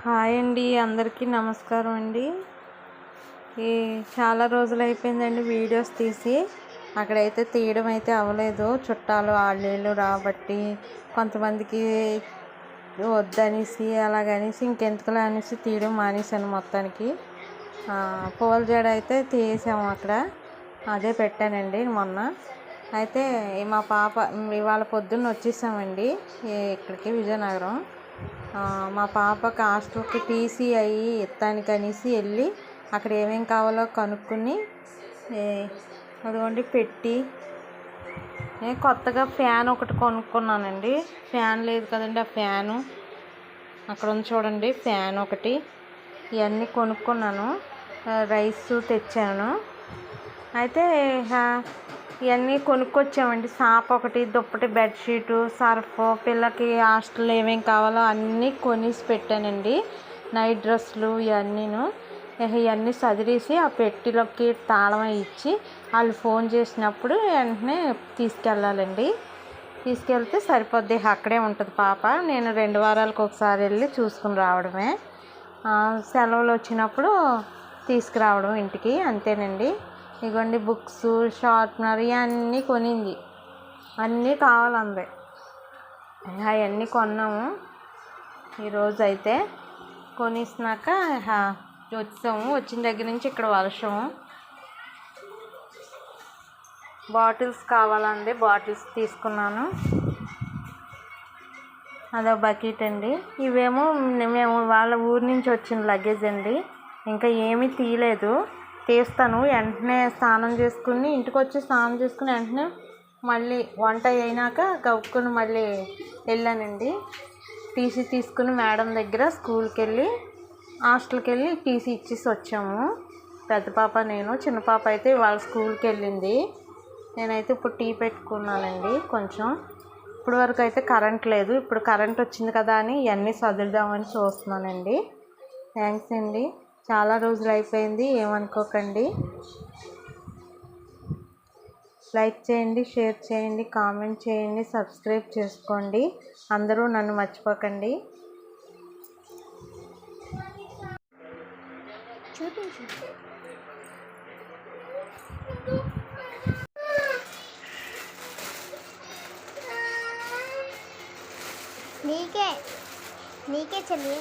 Hi అండి, అందరికీ నమస్కారం అండి. ఈ చాలా రోజులు అయిపోయిందండి వీడియోస్ తీసి. అక్కడైతే తీయడం అయితే అవ్వలేదు, చుట్టాలు వాళ్ళు రాబట్టి కొంతమందికి వద్దనేసి అలాగనేసి ఇంకెందుకులే అనేసి తీయడం మానేశాను మొత్తానికి. పూల జడ అయితే తీసాము అక్కడ, అదే పెట్టానండి మొన్న. అయితే మా పాప ఇవాళ పొద్దున్న వచ్చేసామండి ఇక్కడికి విజయనగరం. మా పాపకి హాస్టల్కి టీసీ అయ్యి ఇస్తానికనేసి వెళ్ళి అక్కడ ఏమేం కావాలో కనుక్కొని అదిగోండి పెట్టి కొత్తగా ఫ్యాన్ ఒకటి కొనుక్కున్నానండి. ఫ్యాన్ లేదు కదండి, ఆ ఫ్యాను అక్కడ ఉంది చూడండి, ఫ్యాన్ ఒకటి, ఇవన్నీ కొనుక్కున్నాను. రైస్ తెచ్చాను. అయితే ఇవన్నీ కొనుక్కొచ్చామండి. సాప్ ఒకటి, దుప్పటి, బెడ్షీటు, సర్ఫ్, పిల్లకి హాస్టల్లో ఏమేమి కావాలో అన్నీ కొనేసి పెట్టానండి. నైట్ డ్రెస్సులు ఇవన్నీ సదిరేసి ఆ పెట్టిలోకి తాళం ఇచ్చి వాళ్ళు ఫోన్ చేసినప్పుడు వెంటనే తీసుకెళ్ళాలండి. తీసుకెళ్తే సరిపోద్ది, అక్కడే ఉంటుంది పాప. నేను 2 వారాలకు ఒకసారి వెళ్ళి చూసుకుని రావడమే. సెలవులు వచ్చినప్పుడు తీసుకురావడం ఇంటికి, అంతేనండి. ఇగోండి బుక్స్, షార్ప్నర్ ఇవన్నీ కొనింది, అన్నీ కావాలంది. అవన్నీ కొన్నాము ఈరోజు. అయితే కొనిసినాక వచ్చాము. వచ్చిన దగ్గర నుంచి ఇక్కడ వర్షము. బాటిల్స్ కావాలండి, బాటిల్స్ తీసుకున్నాను. అదో బకెట్ అండి. ఇవేమో మేము వాళ్ళ ఊరి నుంచి వచ్చిన లగేజ్ అండి. ఇంకా ఏమీ తీయలేదు, తీస్తాను. వెంటనే స్నానం చేసుకుని ఇంటికి వచ్చి స్నానం చేసుకుని వెంటనే మళ్ళీ వంట అయినాక గవ్వుకుని మళ్ళీ వెళ్ళానండి. టీసీ తీసుకుని మేడం దగ్గర స్కూల్కి వెళ్ళి హాస్టల్కి వెళ్ళి టీసీ ఇచ్చేసి వచ్చాము. పెద్ద పాప నేను, చిన్న పాప అయితే వాళ్ళ స్కూల్కి వెళ్ళింది. నేనైతే ఇప్పుడు టీ పెట్టుకున్నానండి కొంచెం. ఇప్పుడు వరకు అయితే కరెంట్ లేదు, ఇప్పుడు కరెంట్ వచ్చింది కదా అని ఇవన్నీ సదురుదామని చూస్తున్నానండి. థ్యాంక్స్ అండి, చాలా రోజులు అయిపోయింది, ఏమనుకోకండి. లైక్ చేయండి, షేర్ చేయండి, కామెంట్ చేయండి, సబ్స్క్రైబ్ చేసుకోండి. అందరూ నన్ను మర్చిపోకండి. నీకే చెల్లి.